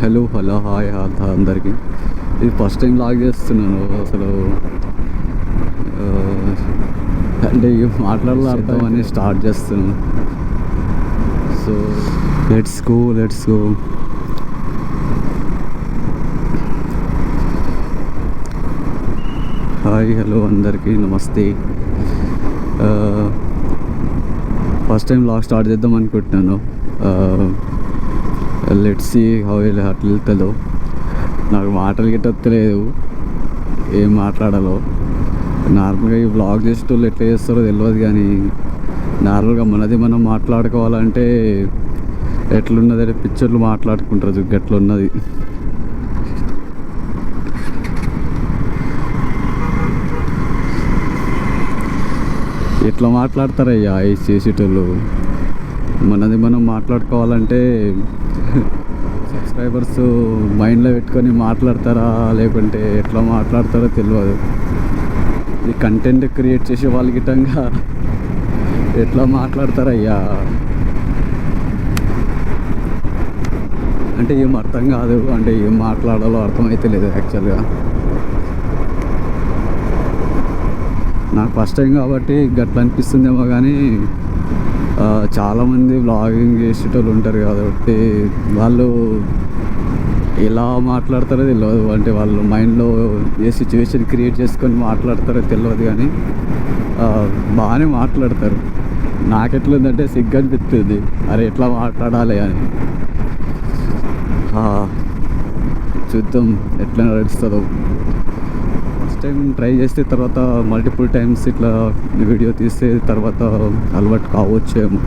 Hello hello hi అందరికీ. ఇది first time log చేస్తున్నాను అసలు. అంటే మాట్లాడాలి అర్థం అని స్టార్ట్ చేస్తున్నాను. So let's go. Hi hello అందరికీ నమస్తే. ఫస్ట్ టైం లాగ్ స్టార్ట్ చేద్దాం అనుకుంటున్నాను. లెట్స్ సీ హౌ అట్లా వెళ్తుందో. నాకు మాటలు గిట్ట వస్తలేదు, ఏం మాట్లాడాలో. నార్మల్గా ఈ వ్లాగ్ చేసేటోళ్ళు ఎట్లా చేస్తారో తెలియదు, కానీ నార్మల్గా మనది మనం మాట్లాడుకోవాలంటే ఎట్లున్నది అంటే పిక్చర్లు మాట్లాడుకుంటారు, గట్లున్నది. ఎట్లా మాట్లాడతారయ్యా ఈ చేసేటోళ్ళు. మనది మనం మాట్లాడుకోవాలంటే సబ్స్క్రైబర్స్ మైండ్లో పెట్టుకొని మాట్లాడతారా లేకుంటే ఎట్లా మాట్లాడతారో తెలియదు. ఈ కంటెంట్ క్రియేట్ చేసే వాళ్ళ గిట్టంగా ఎట్లా మాట్లాడతారయ్యా అంటే ఏం అర్థం కాదు. అంటే ఏం మాట్లాడాలో అర్థమైతే లేదు యాక్చువల్గా. నాకు ఫస్ట్ టైం కాబట్టి గట్లా అనిపిస్తుందేమో, కానీ చాలామంది వ్లాగింగ్ చేసేటోళ్ళు ఉంటారు కాబట్టి వాళ్ళు ఎలా మాట్లాడతారో తెలియదు. అంటే వాళ్ళు మైండ్లో ఏ సిచ్యువేషన్ క్రియేట్ చేసుకొని మాట్లాడతారో తెలియదు, కానీ బాగానే మాట్లాడతారు. నాకెట్లుందంటే సిగ్గు అనిపిస్తుంది, అరే ఎట్లా మాట్లాడాలి అని. చూద్దాం ఎట్లా నడుస్తుందో. ఫస్ట్ టైం ట్రై చేస్తే తర్వాత మల్టిపుల్ టైమ్స్ ఇట్లా వీడియో తీస్తే తర్వాత అలవాటు కావచ్చేమో,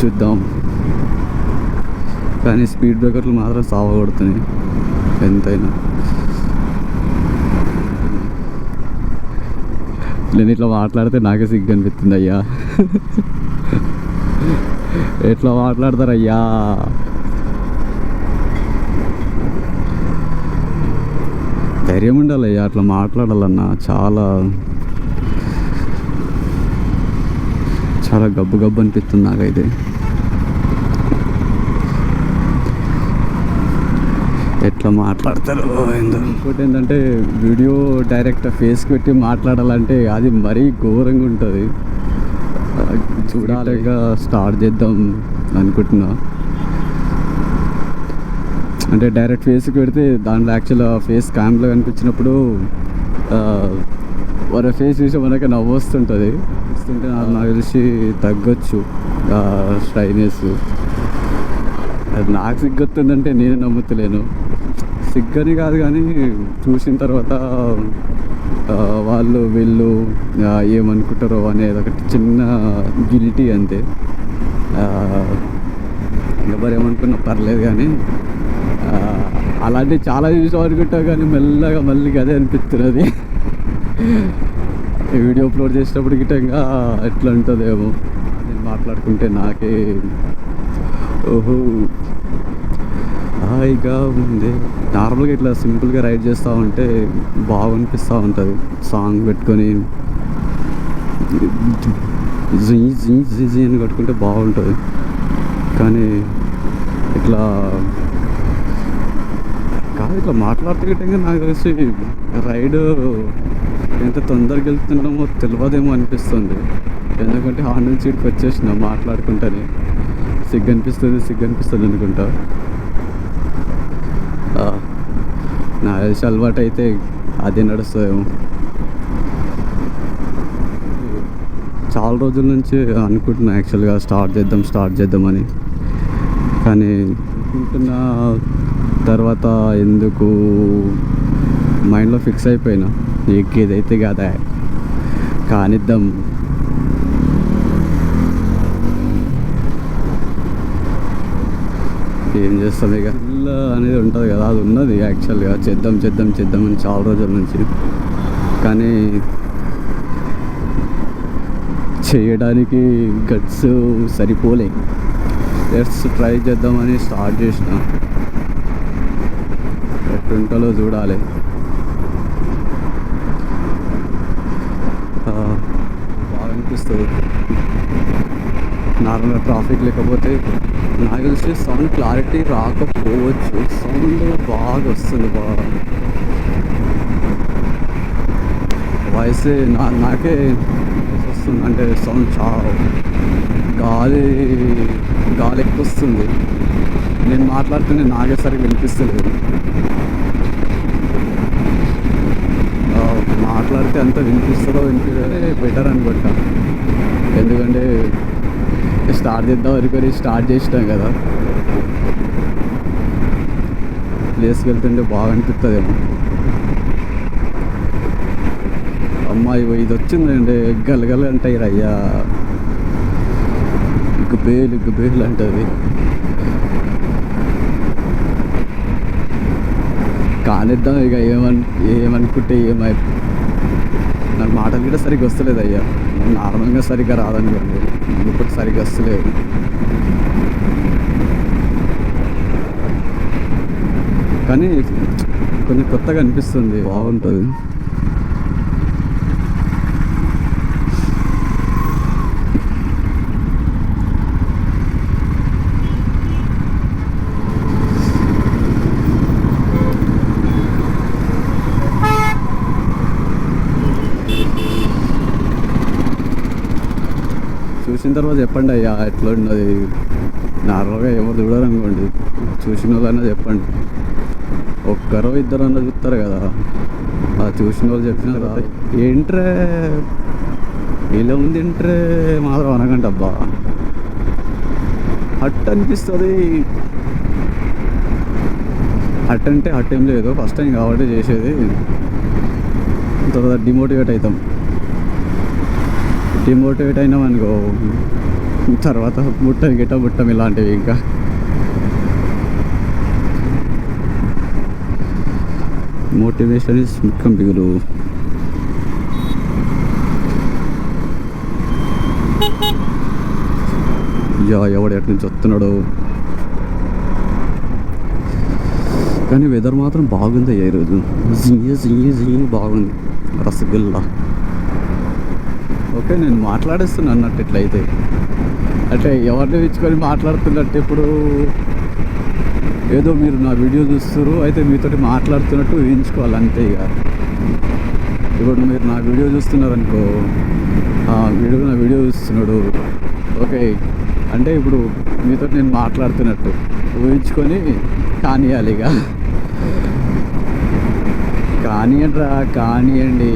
చూద్దాం. కానీ స్పీడ్ బ్రేకర్లు మాత్రం సావగొడుతున్నాయి ఎంతైనా. నేను ఇట్లా మాట్లాడితే నాకే సిగ్గు అనిపిస్తుంది అయ్యా. ఎట్లా మాట్లాడతారయ్యా. ధైర్యం ఉండాలయ్యా అట్లా మాట్లాడాలన్నా. చాలా చాలా గబ్బు అనిపిస్తుంది నాకైతే. ఎట్లా మాట్లాడతారు. ఇంకోటి ఏంటంటే వీడియో డైరెక్ట్ ఫేస్కి పెట్టి మాట్లాడాలంటే అది మరీ ఘోరంగా ఉంటుంది. చూడాలిగా స్టార్ట్ చేద్దాం అనుకుంటున్నా. అంటే డైరెక్ట్ ఫేస్కి పెడితే దాంట్లో యాక్చువల్గా ఫేస్ క్యామ్లో కనిపించినప్పుడు మన ఫేస్ చూసి మనకి నవ్వు వస్తుంటుంది. వస్తుంటే నాకు తెలిసి తగ్గొచ్చు స్ట్రైనెస్. అది నాకు సిగ్గొస్తుందంటే నేను నమ్ముతలేను. సిగ్గని కాదు, కానీ చూసిన తర్వాత వాళ్ళు వీళ్ళు ఏమనుకుంటారో అనేది ఒకటి చిన్న గిల్టీ అంతే. ఎవరు ఏమనుకున్నా పర్లేదు, కానీ అలాంటివి చాలా చూసాం అనుకుంటా, కానీ మెల్లగా మళ్ళీ అదే అనిపిస్తున్నది. వీడియో అప్లోడ్ చేసేటప్పుడు గిట్టంగా ఎట్లా ఉంటుందేమో నేను మాట్లాడుకుంటే నాకే ఓహో హాయిగా ఉంది. నార్మల్గా ఇట్లా సింపుల్గా రైడ్ చేస్తూ ఉంటే బాగా అనిపిస్తూ ఉంటుంది. సాంగ్ పెట్టుకొని జీ అని కట్టుకుంటే బాగుంటుంది. కానీ ఇట్లా కాదు, ఇట్లా మాట్లాడుతూ గిట్టంగా నాకు తెలిసి రైడ్ ఎంత తొందరగా వెళ్తున్నామో తెలియదేమో అనిపిస్తుంది. ఎందుకంటే హార్న్ సీట్కి వచ్చేసిన మాట్లాడుకుంటానే సిగ్గు అనిపిస్తుంది అనుకుంటా. నా తెలిసి అలవాటు అయితే అదే నడుస్తుందేమో. చాలా రోజుల నుంచి అనుకుంటున్నా యాక్చువల్గా స్టార్ట్ చేద్దామని, కానీ అనుకుంటున్న తర్వాత ఎందుకు మైండ్లో ఫిక్స్ అయిపోయినా ఏదైతే కాదా కానిద్దాం. ఏం చేస్తాం ఇక. అనేది ఉంటుంది కదా, అది ఉన్నది యాక్చువల్గా చేద్దామని చాలా రోజుల నుంచి, కానీ చేయడానికి గట్స్ సరిపోలే. లెట్స్ ట్రై చేద్దామని స్టార్ట్ చేసిన. ఎట్టుంటాలో చూడాలి. బాగా అనిపిస్తుంది. నార్మల్గా ట్రాఫిక్ లేకపోతే నాకు తెలిసి సౌండ్ క్లారిటీ రాకపోవచ్చు. సౌండ్ బాగా వస్తుంది, బాగా వాయిస్ నాకే వస్తుంది. అంటే సౌండ్ చాలా గాలి గాలి ఎక్కువ వస్తుంది. నేను మాట్లాడుతుంటే నాకే సరిగ్గా వినిపిస్తలేదు. మాట్లాడితే అంత వినిపిస్తుందో వినిపిస్తే బెటర్ అనుకుంటా. ఎందుకంటే స్టార్ట్ చేద్దాం వరకు స్టార్ట్ చేసినాం కదా, ప్లేస్కి వెళ్తుంటే బాగా అనిపిస్తుందేమో. అమ్మాయి ఇది వచ్చిందండి, గలగల అంటాయి అయ్యా, గుబేలు అంటుంది. కానిద్దాం ఇక ఏమనుకుంటే నాకు మాటలు కూడా సరిగ్గా వస్తలేదు అయ్యా. నార్మల్గా సరిగ్గా రాదనుకోండి, ఇప్పుడు సరిగ్గా వస్తలేదు. కానీ కొంచెం కొత్తగా అనిపిస్తుంది, బాగుంటుంది. చూసిన తర్వాత చెప్పండి అయ్యా ఎట్లా ఉన్నది. నార్మల్గా ఎవరు చూడరనుకోండి, చూసిన వాళ్ళన్నా చెప్పండి. ఒక్కరో ఇద్దరన్నా చూస్తారు కదా, ఆ చూసిన వాళ్ళు చెప్పిన తర్వాత ఏంట్రే ఇలా ఉంది ఏంట్రే మాత్రం అనకండి అబ్బా, హట్ అనిపిస్తుంది. హట్ అంటే హట్ ఏం లేదు, ఫస్ట్ టైం కాబట్టి చేసేది. తర్వాత డిమోటివేట్ అవుతాం. డిమోటివేట్ అయినాం అనుకో, తర్వాత ముట్టం ఇలాంటివి. ఇంకా మోటివేషన్ ఇస్ ముఖ్యం బిగులు. ఎవడు ఎటు నుంచి వస్తున్నాడు. కానీ వెదర్ మాత్రం బాగుంది ఈరోజు, బాగుంది. రసగుల్లా ఓకే, నేను మాట్లాడేస్తున్నా అన్నట్టు ఇట్లయితే, అంటే ఎవరిని ఇచ్చుకొని మాట్లాడుతున్నట్టు. ఇప్పుడు ఏదో మీరు నా వీడియో చూస్తారు, అయితే మీతోటి మాట్లాడుతున్నట్టు ఊహించుకోవాలి అంతే. ఇక ఇప్పుడు మీరు నా వీడియో చూస్తున్నారనుకో, నా వీడియో చూస్తున్నాడు ఓకే, అంటే ఇప్పుడు మీతో నేను మాట్లాడుతున్నట్టు ఊహించుకొని కానియాలి. ఇక కానియండి,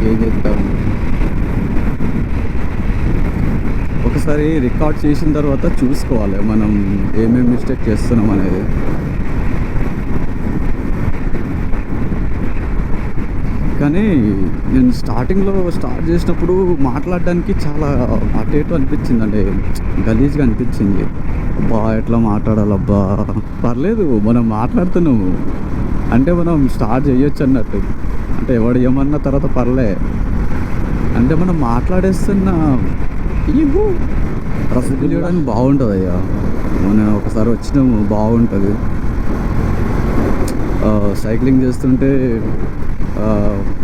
ఏం చేద్దాం. ఒకసారి రికార్డ్ చేసిన తర్వాత చూసుకోవాలి మనం ఏమేమి మిస్టేక్ చేస్తున్నాం అనేది. కానీ నేను స్టార్టింగ్లో స్టార్ట్ చేసినప్పుడు మాట్లాడడానికి చాలా అటు అనిపించిందండి, గలీజ్గా అనిపించింది. అబ్బా ఎట్లా మాట్లాడాలబ్బా, పర్లేదు మనం మాట్లాడుతున్నాము అంటే మనం స్టార్ట్ చేయొచ్చు అన్నట్టు. అంటే ఎవడు ఏమన్నా తర్వాత పర్లే, అంటే మనం మాట్లాడేస్తున్నా. ఇవ్వు రసగుల్లా చేయడానికి బాగుంటుంది అయ్యా, మనం ఒకసారి వచ్చినాము, బాగుంటుంది. సైక్లింగ్ చేస్తుంటే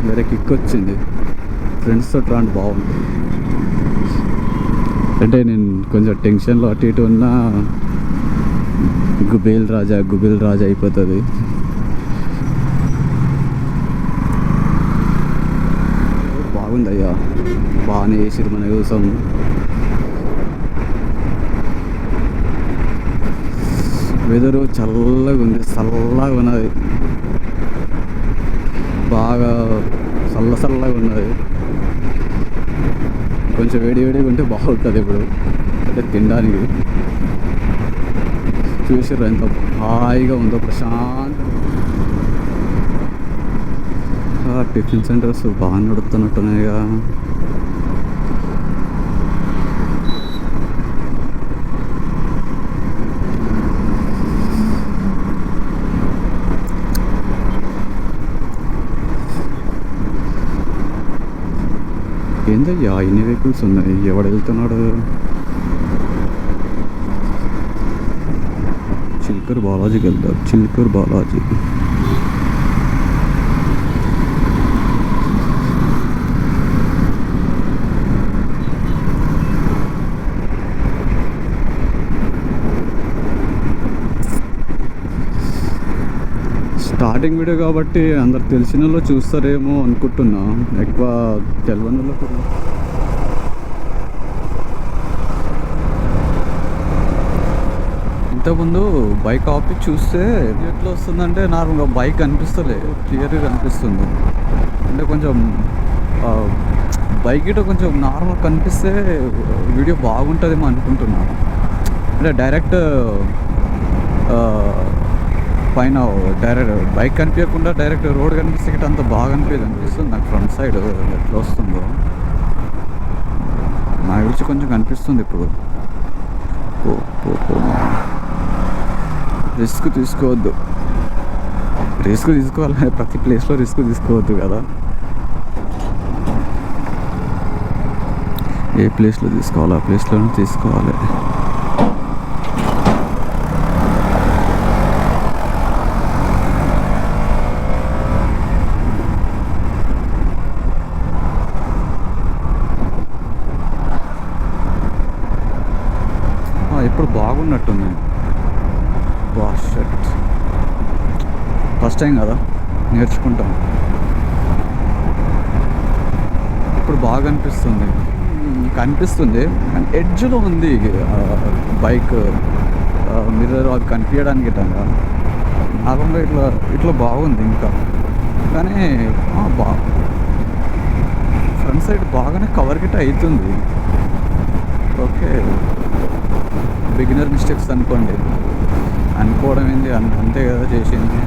వేరే కిక్ వచ్చింది, ఫ్రెండ్స్తో రాండి బాగుంటుంది. అంటే నేను కొంచెం టెన్షన్లో అటు ఇటు ఉన్నా, గుబేల్ రాజా అయిపోతుంది. బాగుంది అయ్యా, బాగానే వేసిరు మన కోసం. వెదరు చల్లగా ఉన్నది, బాగా చల్లగా ఉన్నది. కొంచెం వేడిగా ఉంటే బాగుంటుంది ఇప్పుడు, అంటే తినడానికి. చూసారు ఎంత హాయిగా ఉందో, ప్రశాంత. టిఫిన్ సెంటర్స్ బాగా నడుస్తున్నట్టున్నాయిగా. ఏందయ్యా ఇన్ని వెహికల్స్ ఉన్నాయి, ఎవడు వెళ్తున్నాడు? చిల్కూరు బాలాజీకి వెళ్తారు, చిల్కూరు బాలాజీ. స్టార్టింగ్ వీడియో కాబట్టి అందరు తెలిసిన వాళ్ళు చూస్తారేమో అనుకుంటున్నా, ఎక్కువ తెలియని వాళ్ళు కూడా. ఇంతకుముందు బైక్ ఆపి చూస్తే ఎట్లా వస్తుందంటే నార్మల్గా బైక్ కనిపిస్తలే, క్లియర్గా కనిపిస్తుంది. అంటే కొంచెం బైక్ ఇటు కొంచెం నార్మల్ కనిపిస్తే వీడియో బాగుంటుందేమో అనుకుంటున్నాను. అంటే డైరెక్ట్ పైన డైరెక్ట్ బైక్ కనిపించకుండా డైరెక్ట్ రోడ్ కనిపిస్తే గిట్ట అంత బాగా అనిపిస్తుంది నాకు. ఫ్రంట్ సైడ్ ఎట్లా వస్తుందో నా గురించి కొంచెం కనిపిస్తుంది ఇప్పుడు. రిస్క్ తీసుకోవద్దు, రిస్క్ తీసుకోవాలి, ప్రతి ప్లేస్లో రిస్క్ తీసుకోవద్దు కదా. ఏ ప్లేస్లో తీసుకోవాలి ఆ ప్లేస్లోనే తీసుకోవాలి. ఇప్పుడు బాగున్నట్టుంది. షర్ట్ ఫస్ట్ టైం కదా నేర్చుకుంటాం. ఇప్పుడు బాగా కనిపిస్తుంది కానీ ఎడ్జ్లో ఉంది బైక్ మిర్రర్ అది కనిపించడానికి ఇటంగా. నార్మల్గా ఇట్లా బాగుంది ఇంకా, కానీ ఫ్రంట్ సైడ్ బాగానే కవర్ గిట్ట అవుతుంది. ఓకే, బిగినర్ మిస్టేక్స్ అనుకోండి, అనుకోవడం ఏంది అంతే కదా చేసింది.